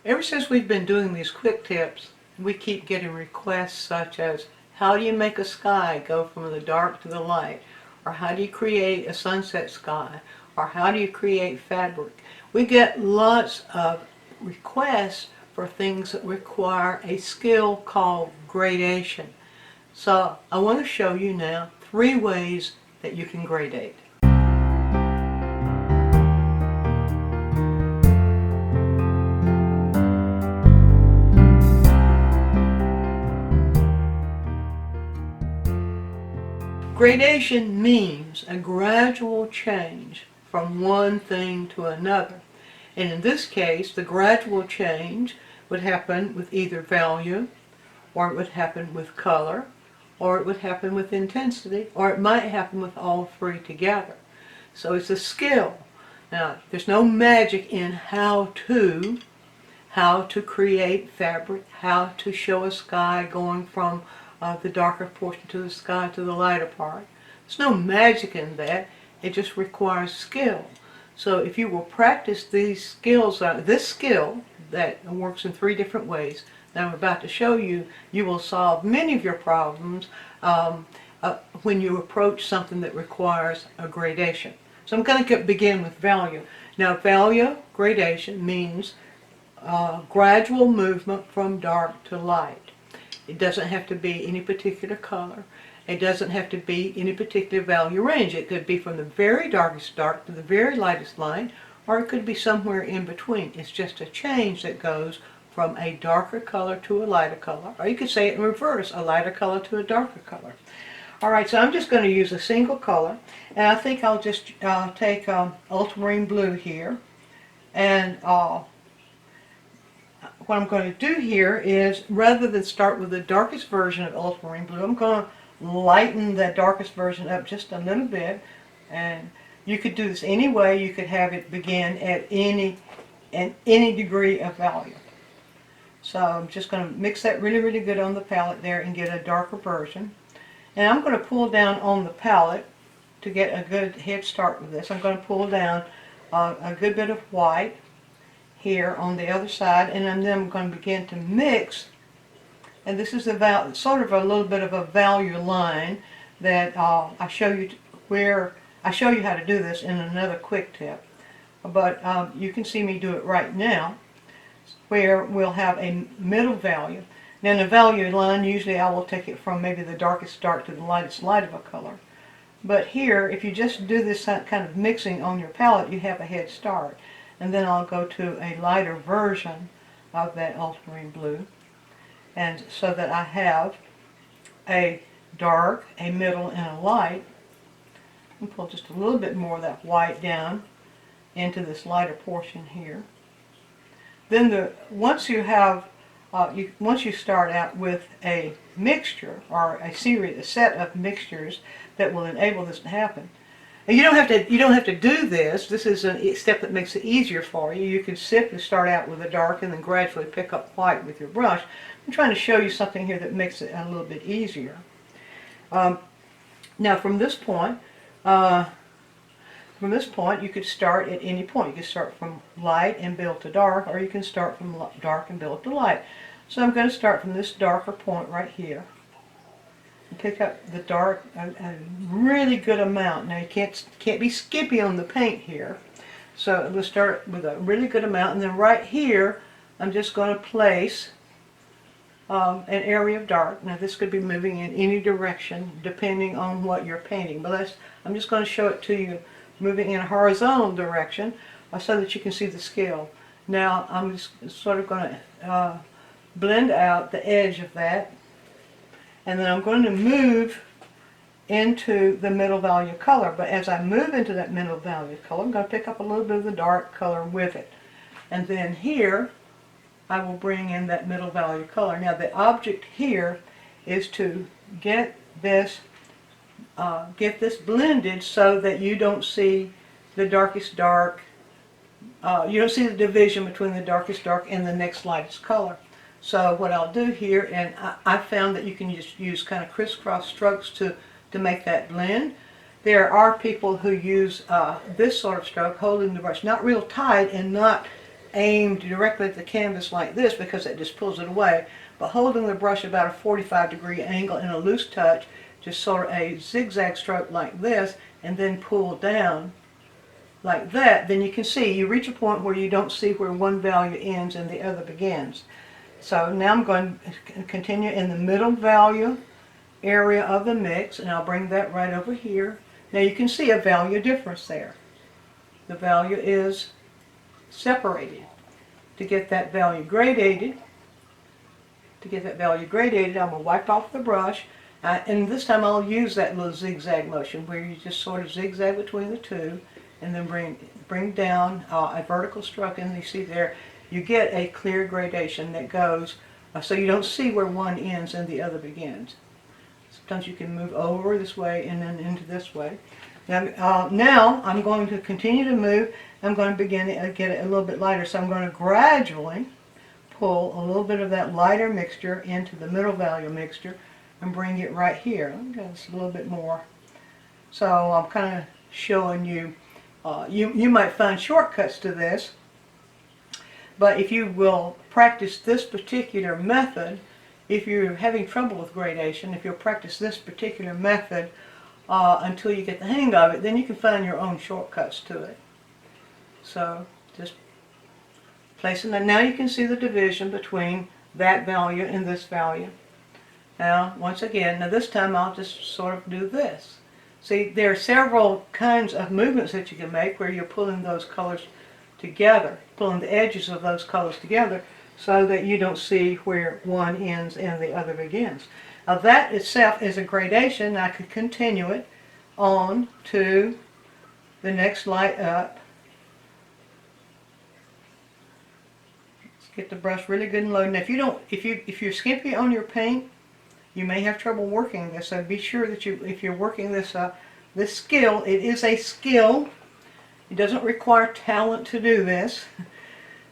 Ever since we've been doing these quick tips, we keep getting requests such as, how do you make a sky go from the dark to the light? Or how do you create a sunset sky? Or how do you create fabric? We get lots of requests for things that require a skill called gradation. So I want to show you now 3 ways that you can gradate. Gradation means a gradual change from one thing to another. And in this case, the gradual change would happen with either value, or it would happen with color, or it would happen with intensity, or it might happen with all 3 together. So it's a skill. Now, there's no magic in how to create fabric, how to show a sky going from the darker portion to the sky to the lighter part. There's no magic in that. It just requires skill. So if you will practice these skills, this skill that works in 3 different ways that I'm about to show you, you will solve many of your problems when you approach something that requires a gradation. So I'm going to begin with value. Now, value gradation means gradual movement from dark to light. It doesn't have to be any particular color. It doesn't have to be any particular value range. It could be from the very darkest dark to the very lightest light, or it could be somewhere in between. It's just a change that goes from a darker color to a lighter color, or you could say it in reverse, a lighter color to a darker color. Alright, so I'm just going to use a single color, and I think I'll just take ultramarine blue here, and what I'm going to do here is, rather than start with the darkest version of ultramarine blue, I'm going to lighten the darkest version up just a little bit. And you could do this any way. You could have it begin at any degree of value. So I'm just going to mix that really good on the palette there and get a darker version. And I'm going to pull down on the palette to get a good head start with this. I'm going to pull down a good bit of white here on the other side, and then I'm going to begin to mix. And this is sort of a little bit of a value line that I show you how to do this in another quick tip. But you can see me do it right now, where we'll have a middle value. Now in the value line, usually I will take it from maybe the darkest dark to the lightest light of a color. But here, if you just do this kind of mixing on your palette, you have a head start. And then I'll go to a lighter version of that ultramarine blue. And so that I have a dark, a middle, and a light. And pull just a little bit more of that white down into this lighter portion here. Then once you start out with a mixture, or a set of mixtures that will enable this to happen. And you don't have to do this. This is a step that makes it easier for you. You can simply start out with a dark and then gradually pick up white with your brush. I'm trying to show you something here that makes it a little bit easier. Now from this point, you could start at any point. You can start from light and build to dark, or you can start from dark and build to light. So I'm going to start from this darker point right here. Pick up the dark a really good amount. Now you can't be skippy on the paint here, so we'll start with a really good amount, and then right here I'm just going to place an area of dark. Now this could be moving in any direction depending on what you're painting, but I'm just going to show it to you moving in a horizontal direction so that you can see the scale. Now I'm just sort of going to blend out the edge of that. And then I'm going to move into the middle value color. But as I move into that middle value color, I'm going to pick up a little bit of the dark color with it. And then here, I will bring in that middle value color. Now the object here is to get this blended so that you don't see the darkest dark, you don't see the division between the darkest dark and the next lightest color. So what I'll do here, and I found that you can just use kind of crisscross strokes to make that blend. There are people who use this sort of stroke, holding the brush not real tight and not aimed directly at the canvas like this because it just pulls it away, but holding the brush about a 45-degree angle in a loose touch, just sort of a zigzag stroke like this, and then pull down like that, then you can see, you reach a point where you don't see where one value ends and the other begins. So now I'm going to continue in the middle value area of the mix, and I'll bring that right over here. Now you can see a value difference there. The value is separated. To get that value gradated, I'm going to wipe off the brush, and this time I'll use that little zigzag motion where you just sort of zigzag between the two, and then bring down a vertical stroke, and you see there, you get a clear gradation that goes, so you don't see where one ends and the other begins. Sometimes you can move over this way and then into this way. Now I'm going to continue to move. I'm going to begin to get it a little bit lighter, so I'm going to gradually pull a little bit of that lighter mixture into the middle value mixture and bring it right here. Just a little bit more. So I'm kind of showing you, you might find shortcuts to this, but if you will practice this particular method, if you're having trouble with gradation, if you'll practice this particular method until you get the hang of it, then you can find your own shortcuts to it. So just placing that. Now you can see the division between that value and this value. Now once again, now this time I'll just sort of do this. See, there are several kinds of movements that you can make where you're pulling those colors together, pulling the edges of those colors together so that you don't see where one ends and the other begins. Now that itself is a gradation. I could continue it on to the next light up. Let's get the brush really good and low. Now if you're skimpy on your paint, you may have trouble working this, so be sure that if you're working this this skill, it is a skill. It doesn't require talent to do this.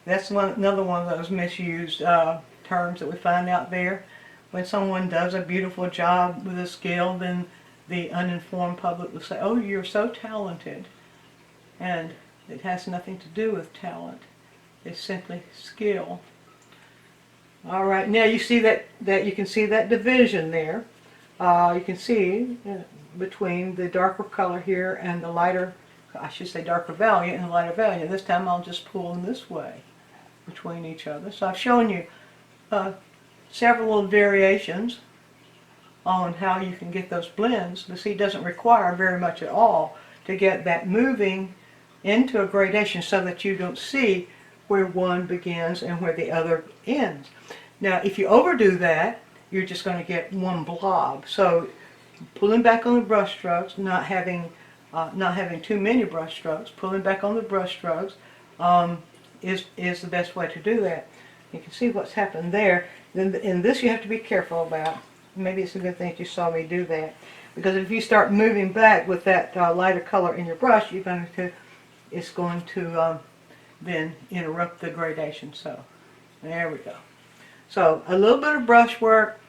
That's another one of those misused terms that we find out there. When someone does a beautiful job with a skill, then the uninformed public will say, "Oh, you're so talented," and it has nothing to do with talent. It's simply skill. All right, now you see that you can see that division there. You can see between the darker color here and the lighter, I should say darker value and the lighter value. This time I'll just pull in this way between each other. So I've shown you several little variations on how you can get those blends. But see, it doesn't require very much at all to get that moving into a gradation so that you don't see where one begins and where the other ends. Now if you overdo that, you're just going to get one blob. So pulling back on the brush strokes, not having too many brush strokes, pulling back on the brush strokes is the best way to do that. You can see what's happened there. Then in this you have to be careful about. Maybe it's a good thing that you saw me do that, because if you start moving back with that lighter color in your brush, it's going to then interrupt the gradation. So there we go. So a little bit of brush work,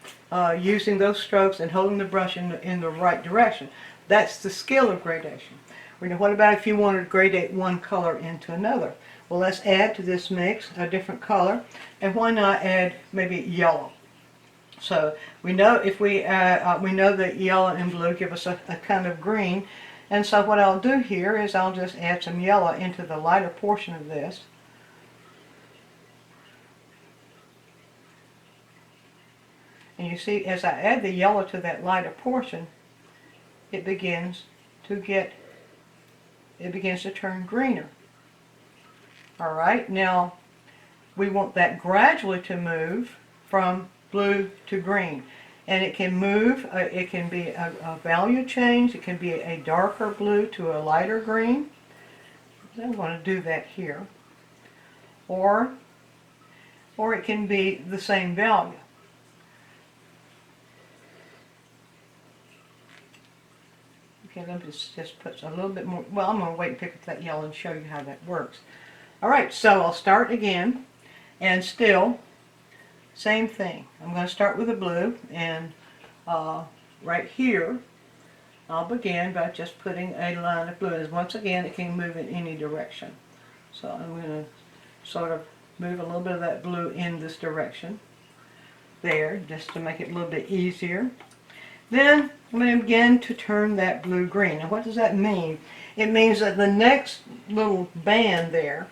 using those strokes and holding the brush in the right direction. That's the skill of gradation. Now what about if you wanted to gradate one color into another? Well, let's add to this mix a different color, and why not add maybe yellow? So we know if we know that yellow and blue give us a kind of green, and so what I'll do here is I'll just add some yellow into the lighter portion of this. And you see, as I add the yellow to that lighter portion, it begins to turn greener. All right, now we want that gradually to move from blue to green, and it can move. It can be a value change. It can be a darker blue to a lighter green. I want to do that here, or it can be the same value. Okay, let me just put a little bit more. Well, I'm going to wait and pick up that yellow and show you how that works. All right, so I'll start again, and still, same thing. I'm going to start with the blue, and right here, I'll begin by just putting a line of blue. And once again, it can move in any direction. So I'm going to sort of move a little bit of that blue in this direction there, just to make it a little bit easier. Then I'm going to begin to turn that blue green. Now what does that mean? It means that the next little band there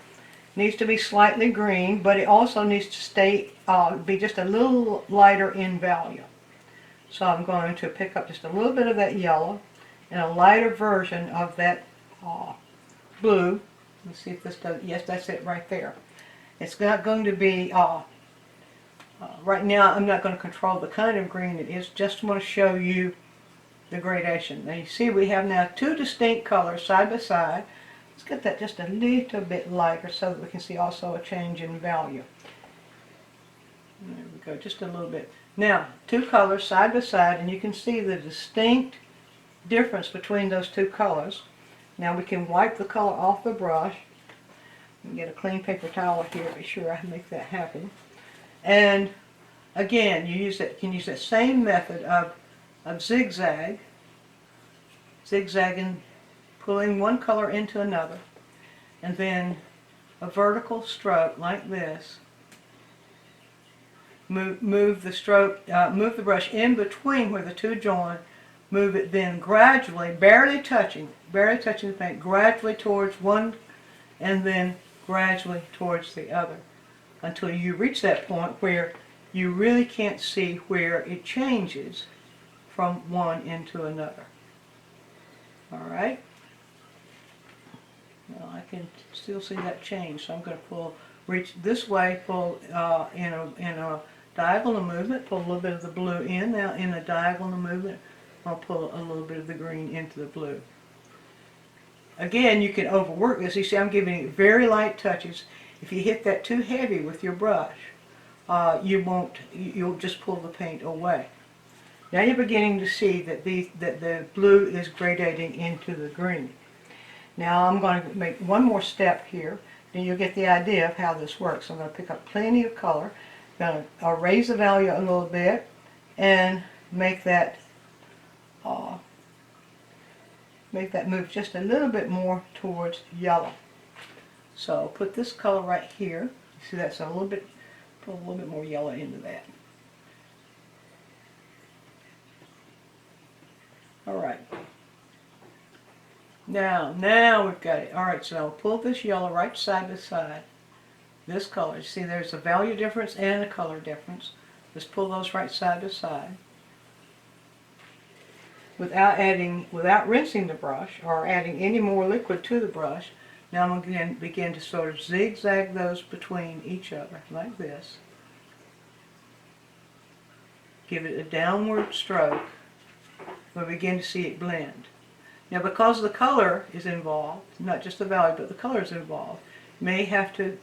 needs to be slightly green, but it also needs to stay, be just a little lighter in value. So I'm going to pick up just a little bit of that yellow and a lighter version of that blue. Let's see if this does, yes, that's it right there. It's not going to be, right now I'm not going to control the kind of green it is, just want to show you the gradation. Now you see we have now two distinct colors side by side. Let's get that just a little bit lighter so that we can see also a change in value. There we go, just a little bit. Now, two colors side by side, and you can see the distinct difference between those two colors. Now we can wipe the color off the brush and get a clean paper towel here, be sure I make that happen. And again, you can use that same method of zigzagging, pulling one color into another, and then a vertical stroke like this. Move the brush in between where the two join. Move it then gradually, barely touching the paint, gradually towards one, and then gradually towards the other, until you reach that point where you really can't see where it changes from one into another. All right. Now I can still see that change, so I'm going to reach this way, pull in a diagonal movement, pull a little bit of the blue in. Now in a diagonal movement, I'll pull a little bit of the green into the blue. Again, you can overwork this. You see, I'm giving it very light touches. If you hit that too heavy with your brush, you'll just pull the paint away. Now you're beginning to see that the blue is gradating into the green. Now I'm going to make one more step here, and you'll get the idea of how this works. I'm going to pick up plenty of color, going to raise the value a little bit, and make that move just a little bit more towards yellow. So put this color right here. You see that's put a little bit more yellow into that. Alright. Now we've got it. Alright, so I'll pull this yellow right side by side. This color. You see there's a value difference and a color difference. Just pull those right side by side. Without rinsing the brush or adding any more liquid to the brush, now I'm going to begin to sort of zigzag those between each other like this. Give it a downward stroke. We'll begin to see it blend. Now because the color is involved, not just the value, but the color is involved, you may have to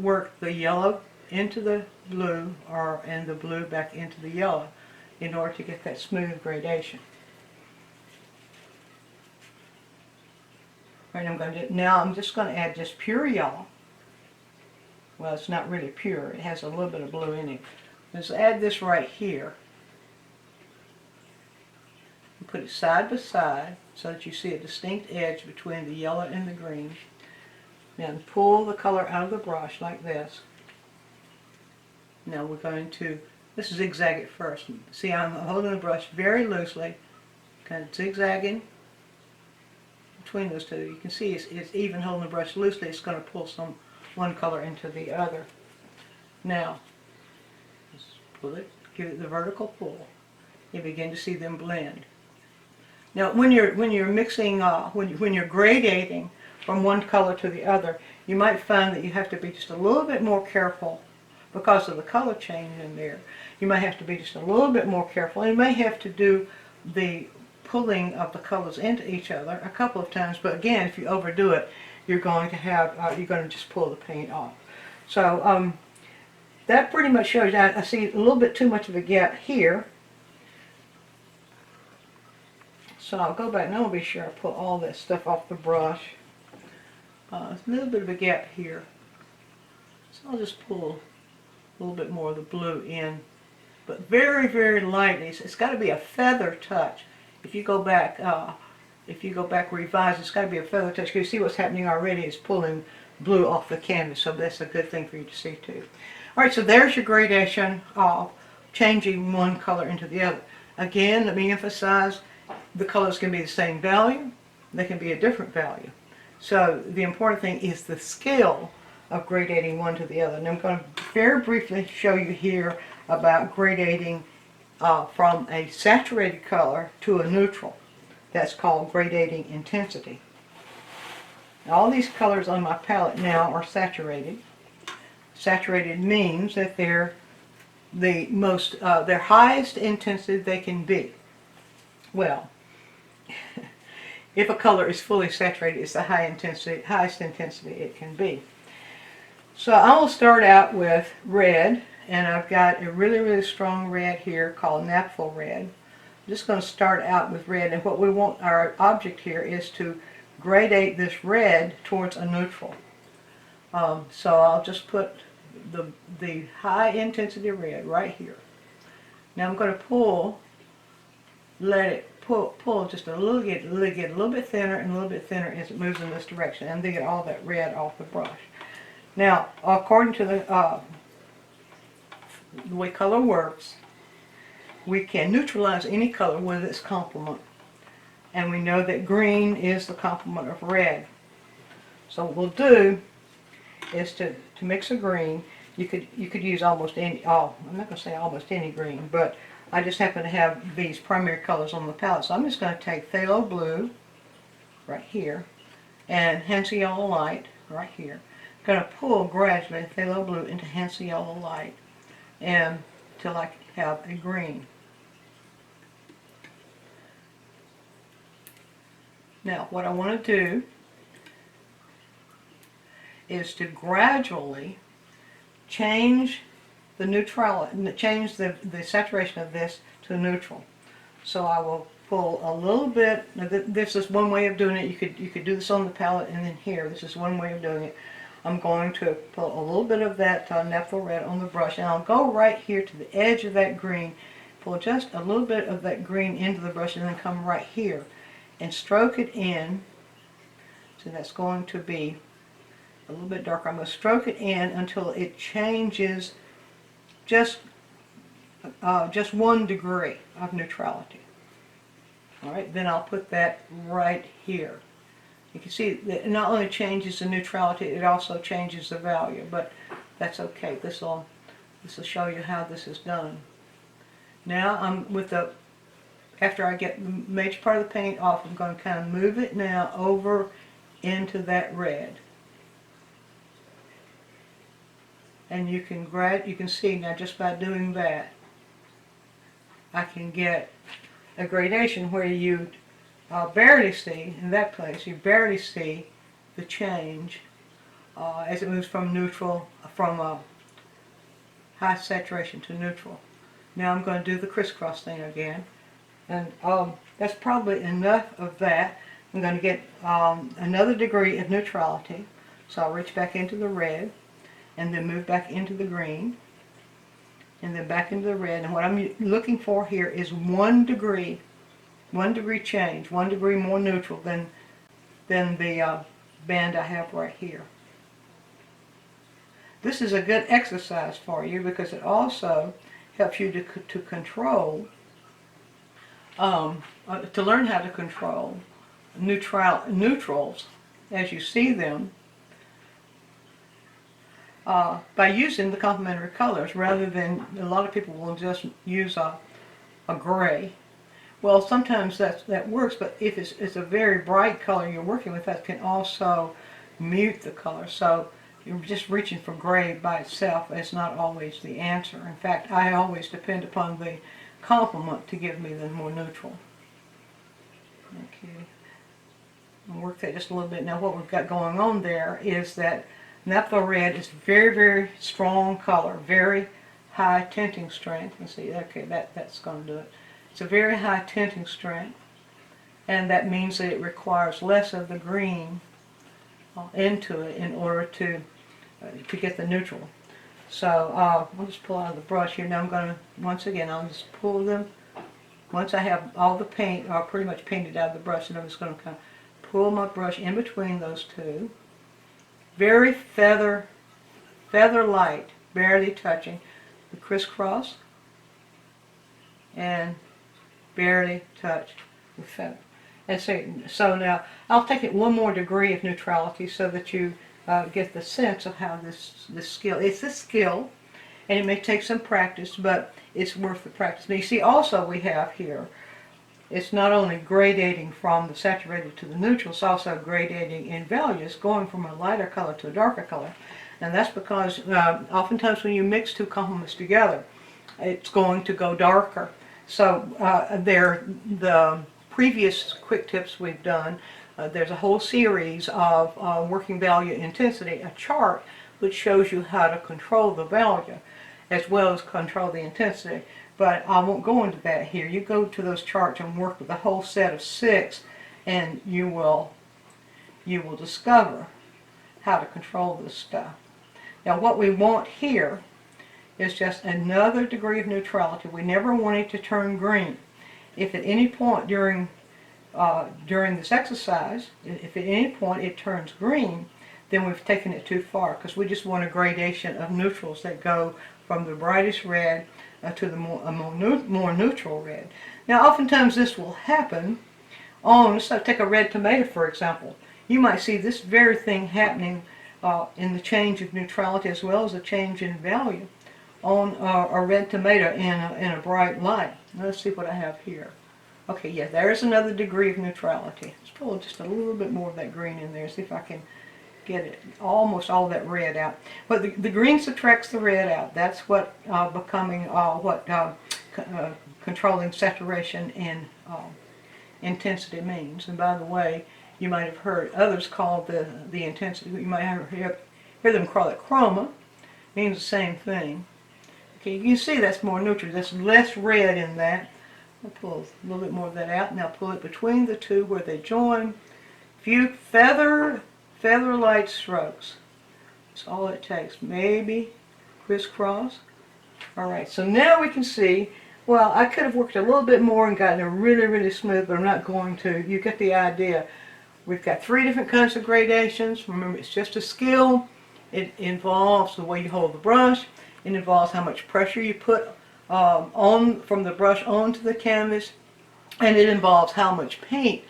work the yellow into the blue and the blue back into the yellow in order to get that smooth gradation. Right, I'm just going to add just pure yellow. Well, it's not really pure. It has a little bit of blue in it. Let's add this right here. And put it side by side so that you see a distinct edge between the yellow and the green. Then pull the color out of the brush like this. Now we're going to, let's zigzag it first. See, I'm holding the brush very loosely, kind of zigzagging between those two. You can see it's even holding the brush loosely. It's going to pull one color into the other. Now, just pull it, give it the vertical pull. You begin to see them blend. Now, when you're mixing, when you're gradating from one color to the other, you might find that you have to be just a little bit more careful because of the color change in there. You might have to be just a little bit more careful. You may have to do the pulling of the colors into each other a couple of times, but again, if you overdo it, you're going to just pull the paint off. So that pretty much shows you. I see a little bit too much of a gap here, so I'll go back and I'll be sure I pull all that stuff off the brush. There's a little bit of a gap here, so I'll just pull a little bit more of the blue in, but very, very lightly. It's got to be a feather touch. If you go back revise, it's got to be a feather touch. You see what's happening already is pulling blue off the canvas, so that's a good thing for you to see too. Alright, so there's your gradation of changing one color into the other. Again, let me emphasize, the colors can be the same value, they can be a different value. So the important thing is the skill of gradating one to the other. And I'm going to very briefly show you here about gradating from a saturated color to a neutral. That's called gradating intensity. All these colors on my palette now are saturated. Saturated means that they're their highest intensity they can be. Well, if a color is fully saturated, it's the highest intensity it can be. So I will start out with red, and I've got a really strong red here called naphtha red. I'm just going to start out with red, and what we want our object here is to gradate this red towards a neutral. So I'll just put the high intensity red right here. Now I'm going to let it pull just a little, get a little bit thinner and a little bit thinner as it moves in this direction, and then get all that red off the brush. Now, according to the way color works, we can neutralize any color with its complement. And we know that green is the complement of red. So what we'll do is to mix a green, you could use almost any, I'm not going to say almost any green, but I just happen to have these primary colors on the palette. So I'm just going to take phthalo blue right here and Hansa yellow light right here. I'm going to pull gradually phthalo blue into Hansa yellow light until I have a green. Now what I want to do is to gradually change the neutrality, change the saturation of this to neutral. So I will pull a little bit. Now this is one way of doing it. You could do this on the palette and then here. This is one way of doing it. I'm going to pull a little bit of that naphtha red on the brush, and I'll go right here to the edge of that green, pull just a little bit of that green into the brush, and then come right here and stroke it in. So that's going to be a little bit darker. I'm going to stroke it in until it changes just 1 degree of neutrality. Alright, then I'll put that right here. You can see that it not only changes the neutrality, it also changes the value, but that's okay. This will show you how this is done. Now after I get the major part of the paint off, I'm going to kind of move it now over into that red. And you can see now just by doing that, I can get a gradation where you barely see, in that place, you barely see the change as it moves from neutral, from high saturation to neutral. Now I'm going to do the crisscross thing again, and that's probably enough of that. I'm going to get another degree of neutrality, so I'll reach back into the red, and then move back into the green, and then back into the red. And what I'm looking for here is 1 degree change, 1 degree more neutral than the band I have right here. This is a good exercise for you because it also helps you to control, to learn how to control neutrals as you see them by using the complementary colors rather than, a lot of people will just use a gray. Well, sometimes that works, but if it's a very bright color you're working with, that can also mute the color. So you're just reaching for gray by itself is not always the answer. In fact, I always depend upon the complement to give me the more neutral. Okay, I'll work that just a little bit. Now what we've got going on there is that naphtha red is very strong color, very high tinting strength. Let's see, okay, that's going to do it. It's a very high tinting strength, and that means that it requires less of the green into it in order to get the neutral. So I'll just pull out of the brush here. Now I'm going to, once again, I'll just pull them. Once I have all the paint pretty much painted out of the brush, and I'm just going to kind of pull my brush in between those two very feather light, barely touching the crisscross, and barely touch the feather. And so now I'll take it one more degree of neutrality so that you get the sense of how this skill. It's a skill, and it may take some practice, but it's worth the practice. Now you see also we have here, it's not only gradating from the saturated to the neutral, it's also gradating in values, going from a lighter color to a darker color. And that's because oftentimes when you mix two complements together, it's going to go darker. So the previous quick tips we've done, there's a whole series of working value intensity, a chart which shows you how to control the value as well as control the intensity. But I won't go into that here. You go to those charts and work with a whole set of 6, and you will discover how to control this stuff. Now what we want here is just another degree of neutrality. We never want it to turn green. If at any point during this exercise, if at any point it turns green, then we've taken it too far, because we just want a gradation of neutrals that go from the brightest red to the more neutral red. Now oftentimes this will happen on, let's take a red tomato for example. You might see this very thing happening in the change of neutrality as well as a change in value on a red tomato in a bright light. Let's see what I have here. Okay, yeah, there's another degree of neutrality. Let's pull just a little bit more of that green in there, see if I can get it, almost all that red out. But the green subtracts the red out. That's what controlling saturation and intensity means. And by the way, you might have heard others call the intensity, you might hear them call it chroma. It means the same thing. Okay, you can see that's more neutral. There's less red in that. I'll pull a little bit more of that out. Now pull it between the two where they join. Few feather light strokes. That's all it takes. Maybe crisscross. Alright, so now we can see, well, I could have worked a little bit more and gotten it really, really smooth, but I'm not going to. You get the idea. We've got 3 different kinds of gradations. Remember, it's just a skill. It involves the way you hold the brush. It involves how much pressure you put from the brush onto the canvas. And it involves how much paint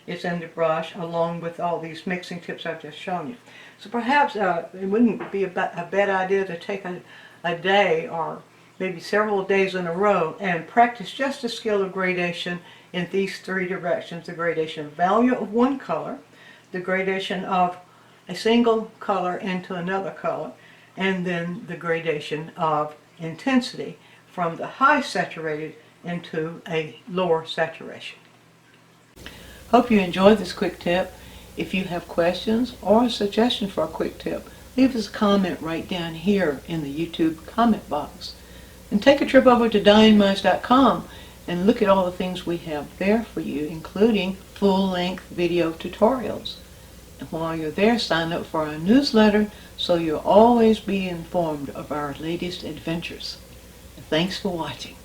is in the brush, along with all these mixing tips I've just shown you. So perhaps it wouldn't be a bad idea to take a day or maybe several days in a row and practice just the skill of gradation in these 3 directions. The gradation of value of one color, the gradation of a single color into another color, and then the gradation of intensity from the high saturated into a lower saturation. Hope you enjoyed this quick tip. If you have questions or a suggestion for a quick tip, leave us a comment right down here in the YouTube comment box. And take a trip over to DianneMize.com and look at all the things we have there for you, including full-length video tutorials. And while you're there, sign up for our newsletter so you'll always be informed of our latest adventures. And thanks for watching.